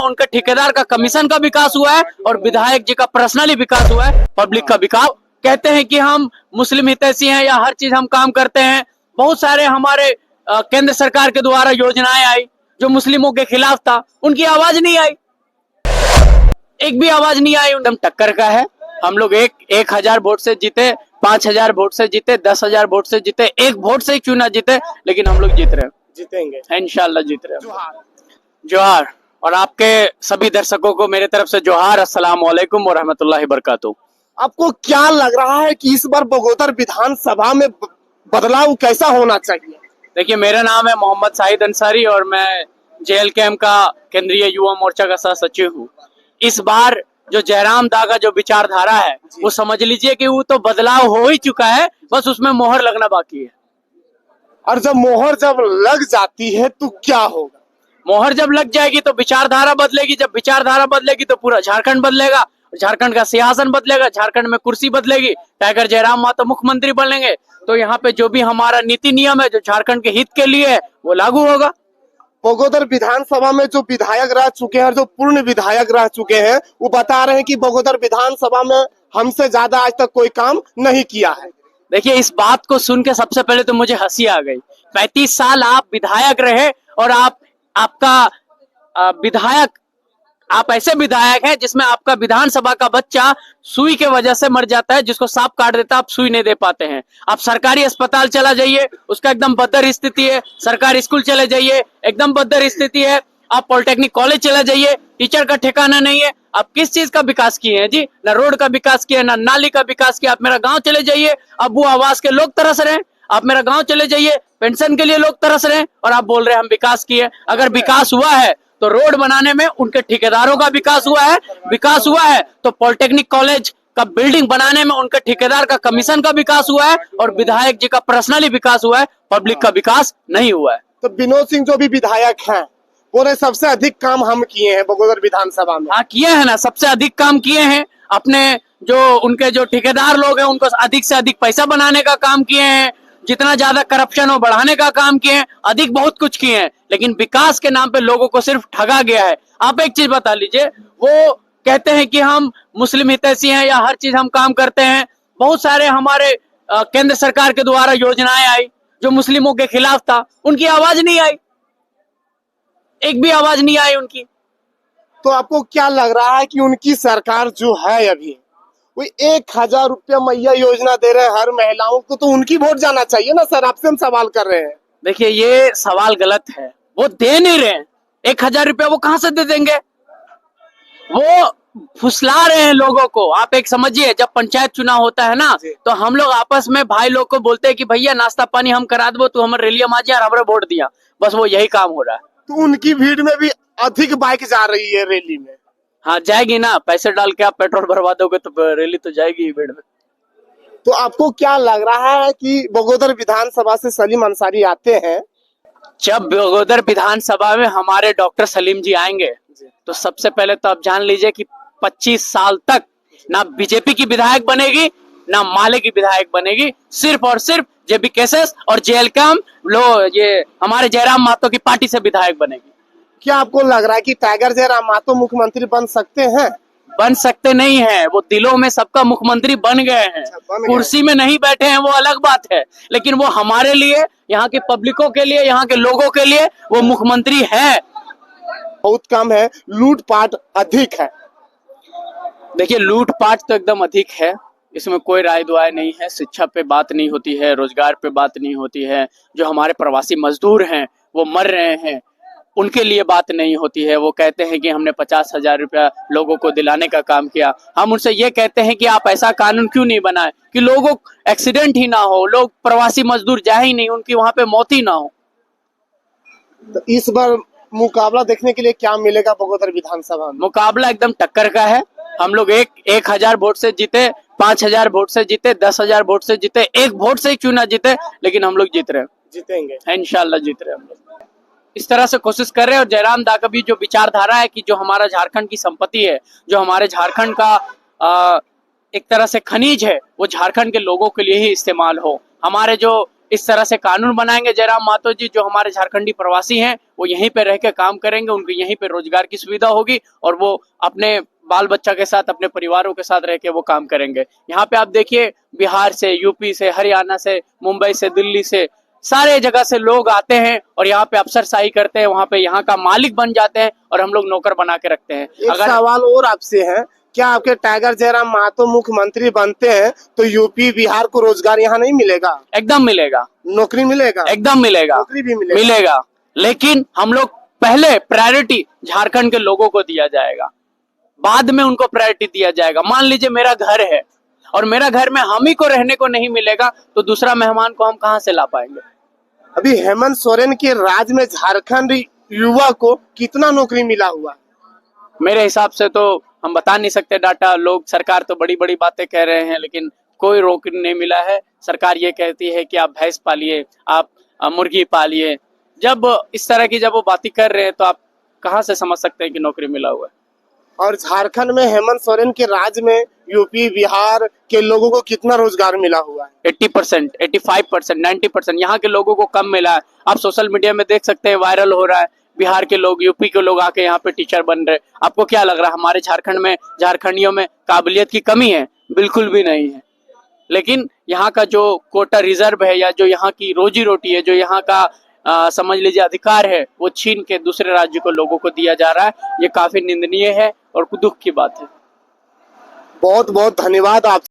उनके ठेकेदार का कमीशन का विकास हुआ है और विधायक जी का पर्सनली विकास हुआ है, पब्लिक का विकास। कहते हैं कि हम मुस्लिम हितैषी हैं या हर चीज हम काम करते हैं। बहुत सारे हमारे केंद्र सरकार के द्वारा योजनाएं आई जो मुस्लिमों के खिलाफ था, उनकी आवाज नहीं आई, एक भी आवाज नहीं आई। एकदम टक्कर का है। हम लोग 1000 वोट से जीते, 5000 वोट से जीते, 10,000 वोट से जीते, एक वोट से क्यों ना जीते, लेकिन हम लोग जीत रहे हैं, जीतेंगे इंशाल्लाह जीत रहे हैं। जोहार। और आपके सभी दर्शकों को मेरे तरफ से जोहार, अस्सलाम वालेकुम व रहमतुल्लाहि बरकातहू। आपको क्या लग रहा है कि इस बार बगोदर विधानसभा में बदलाव कैसा होना चाहिए? देखिए, मेरा नाम है मोहम्मद साहिद अंसारी और मैं JLKM का केंद्रीय युवा मोर्चा का सह सचिव हूँ। इस बार जो जयराम दा का जो विचारधारा है वो समझ लीजिए कि वो तो बदलाव हो ही चुका है, बस उसमें मोहर लगना बाकी है। और जब मोहर लग जाती है तो क्या होगा? मोहर जब लग जाएगी तो विचारधारा बदलेगी, जब विचारधारा बदलेगी तो पूरा झारखंड बदलेगा, झारखंड का सियासन बदलेगा, झारखंड में कुर्सी बदलेगी, टाइगर जयराम मातो मुख्यमंत्री बनेंगे, तो यहाँ पे जो भी हमारा नीति नियम है जो झारखंड के हित के लिए है वो लागू होगा। बगोदर विधानसभा में जो विधायक रह चुके हैं और जो पूर्ण विधायक रह चुके हैं वो बता रहे हैं कि बगोदर विधानसभा में हमसे ज्यादा आज तक कोई काम नहीं किया है। देखिए, इस बात को सुन के सबसे पहले तो मुझे हंसी आ गई। 35 साल आप विधायक रहे और आपका विधायक, आप ऐसे विधायक हैं जिसमें आपका विधानसभा का बच्चा सुई के वजह से मर जाता है, जिसको सांप काट देता है, आप सुई नहीं दे पाते हैं। आप सरकारी अस्पताल चला जाइए, उसका एकदम बदतर स्थिति है। सरकारी स्कूल चले जाइए, एकदम बदतर स्थिति है। आप पॉलिटेक्निक कॉलेज चला जाइए, टीचर का ठिकाना नहीं है। आप किस चीज का विकास किए हैं जी? ना रोड का विकास किया, ना नाली का विकास किया। आप मेरा गांव चले जाइए, अबू आवास के लोग तरस रहे हैं। आप मेरा गांव चले जाइए, पेंशन के लिए लोग तरस रहे हैं और आप बोल रहे हैं हम विकास किए। अगर विकास हुआ है तो रोड बनाने में उनके ठेकेदारों का विकास हुआ है, विकास हुआ है तो पॉलिटेक्निक कॉलेज का बिल्डिंग बनाने में उनके ठेकेदार का कमीशन का विकास हुआ है और विधायक जी का पर्सनली विकास हुआ है, पब्लिक का विकास नहीं हुआ है। तो विनोद सिंह जो भी विधायक हैं बोले सबसे अधिक काम हम किए हैं बगोदर विधानसभा में। हाँ, किए हैं ना, सबसे अधिक काम किए हैं। अपने जो उनके जो ठेकेदार लोग हैं उनको अधिक से अधिक पैसा बनाने का काम किए हैं, जितना ज्यादा करप्शन हो बढ़ाने का काम किए हैं, अधिक बहुत कुछ किए हैं। लेकिन विकास के नाम पे लोगों को सिर्फ ठगा गया है। आप एक चीज बता लीजिए, वो कहते हैं कि हम मुस्लिम हितैषी हैं या हर चीज हम काम करते हैं। बहुत सारे हमारे केंद्र सरकार के द्वारा योजनाएं आई जो मुस्लिमों के खिलाफ था, उनकी आवाज नहीं आई, एक भी आवाज नहीं आई उनकी। तो आपको क्या लग रहा है कि उनकी सरकार जो है अभी वो 1000 रुपया मैया योजना दे रहे हैं हर महिलाओं को, तो उनकी वोट जाना चाहिए ना सर? आपसे हम सवाल कर रहे हैं। देखिए, ये सवाल गलत है। वो दे नहीं रहे हैं 1000 रुपया, वो कहां से दे देंगे? वो फुसला रहे हैं लोगों को। आप एक समझिए, जब पंचायत चुनाव होता है ना तो हम लोग आपस में भाई लोग को बोलते हैं कि भैया नाश्ता पानी हम करा दो, तू हमारे रैली में आ जा, हमारे वोट दिया। बस वो यही काम हो रहा है। तो उनकी भीड़ में भी अधिक बाइक जा रही है रैली में। हाँ, जाएगी ना, पैसे डाल के आप पेट्रोल भरवा दोगे तो रैली तो जाएगी ही भीड़ में। तो आपको क्या लग रहा है कि बगोदर विधानसभा से सलीम अंसारी आते हैं? जब बगोदर विधानसभा में हमारे डॉक्टर सलीम जी आएंगे तो सबसे पहले तो आप जान लीजिए कि 25 साल तक ना बीजेपी की विधायक बनेगी ना माले की विधायक बनेगी, सिर्फ और सिर्फ JBKSS और JLKM ये हमारे जयराम मातो की पार्टी से विधायक बनेगी। क्या आपको लग रहा है कि टाइगर जयराम मातो मुख्यमंत्री बन सकते हैं? बन सकते नहीं है, वो दिलों में सबका मुख्यमंत्री बन गए हैं। कुर्सी में नहीं बैठे हैं वो अलग बात है, लेकिन वो हमारे लिए, यहाँ के पब्लिकों के लिए, यहाँ के लोगों के लिए वो मुख्यमंत्री है। बहुत कम है, लूटपाट अधिक है। देखिए, लूटपाट तो एकदम अधिक है, इसमें कोई राय दुआय नहीं है। शिक्षा पे बात नहीं होती है, रोजगार पे बात नहीं होती है। जो हमारे प्रवासी मजदूर हैं वो मर रहे हैं, उनके लिए बात नहीं होती है। वो कहते हैं कि हमने 50,000 रुपया लोगों को दिलाने का काम किया। हम उनसे ये कहते हैं कि आप ऐसा कानून क्यों नहीं बनाए कि लोगों को एक्सीडेंट ही ना हो, लोग प्रवासी मजदूर जाए ही नहीं, उनकी वहां पे मौत ही ना हो। तो इस बार मुकाबला देखने के लिए क्या मिलेगा बगोदर विधानसभा में? मुकाबला एकदम टक्कर का है। हम लोग 1000 वोट से जीते, 5000 वोट से जीते, 10,000 वोट से जीते, एक वोट से क्यों ना जीते, लेकिन हम लोग जीत रहे हैं, जीतेंगे, इंशाल्लाह जीत रहे हैं हम लोग। इस तरह से कोशिश कर रहे हैं। और जयराम दा का भी जो विचारधारा है कि जो हमारा झारखंड की संपत्ति है, जो हमारे झारखंड का एक तरह से खनिज है, वो झारखंड के लोगों के लिए ही इस्तेमाल हो। हमारे जो इस तरह से कानून बनाएंगे जयराम मातो जी, जो हमारे झारखंडी प्रवासी हैं वो यहीं पे रह के काम करेंगे, उनको यहीं पे रोजगार की सुविधा होगी और वो अपने बाल बच्चा के साथ, अपने परिवारों के साथ रह के वो काम करेंगे। यहाँ पे आप देखिए बिहार से, यूपी से, हरियाणा से, मुंबई से, दिल्ली से, सारे जगह से लोग आते हैं और यहाँ पे अफसरशाही करते हैं, वहाँ पे यहाँ का मालिक बन जाते हैं और हम लोग नौकर बना के रखते हैं। एक सवाल और आपसे है, क्या आपके टाइगर जयराम मातो मुख्यमंत्री बनते हैं तो यूपी बिहार को रोजगार यहाँ नहीं मिलेगा? एकदम मिलेगा, नौकरी मिलेगा, एकदम मिलेगा, नौकरी भी मिलेगा, मिलेगा। लेकिन हम लोग पहले प्रायोरिटी झारखंड के लोगों को दिया जाएगा, बाद में उनको प्रायोरिटी दिया जाएगा। मान लीजिए मेरा घर है और मेरा घर में हम ही को रहने को नहीं मिलेगा तो दूसरा मेहमान को हम कहाँ से ला पाएंगे? अभी हेमंत सोरेन के राज में झारखंड युवा को कितना नौकरी मिला हुआ है? मेरे हिसाब से तो हम बता नहीं सकते डाटा, लोग, सरकार तो बड़ी बड़ी बातें कह रहे हैं लेकिन कोई नौकरी नहीं मिला है। सरकार ये कहती है कि आप भैंस पालिए, आप मुर्गी पालिए। जब इस तरह की जब वो बातें कर रहे हैं तो आप कहाँ से समझ सकते हैं कि नौकरी मिला हुआ है? और झारखंड में हेमंत सोरेन के राज में यूपी बिहार के लोगों को कितना रोजगार मिला हुआ है? 80%, 85%, 90%। यहाँ के लोगों को कम मिला है। आप सोशल मीडिया में देख सकते हैं, वायरल हो रहा है, बिहार के लोग, यूपी के लोग आके यहाँ पे टीचर बन रहे। आपको क्या लग रहा है हमारे झारखंड में, झारखंडियों में काबिलियत की कमी है? बिल्कुल भी नहीं है। लेकिन यहाँ का जो कोटा रिजर्व है या जो यहाँ की रोजी रोटी है, जो यहाँ का समझ लीजिए अधिकार है, वो छीन के दूसरे राज्य को लोगों को दिया जा रहा है। ये काफी निंदनीय है और दुख की बात है। बहुत बहुत धन्यवाद आप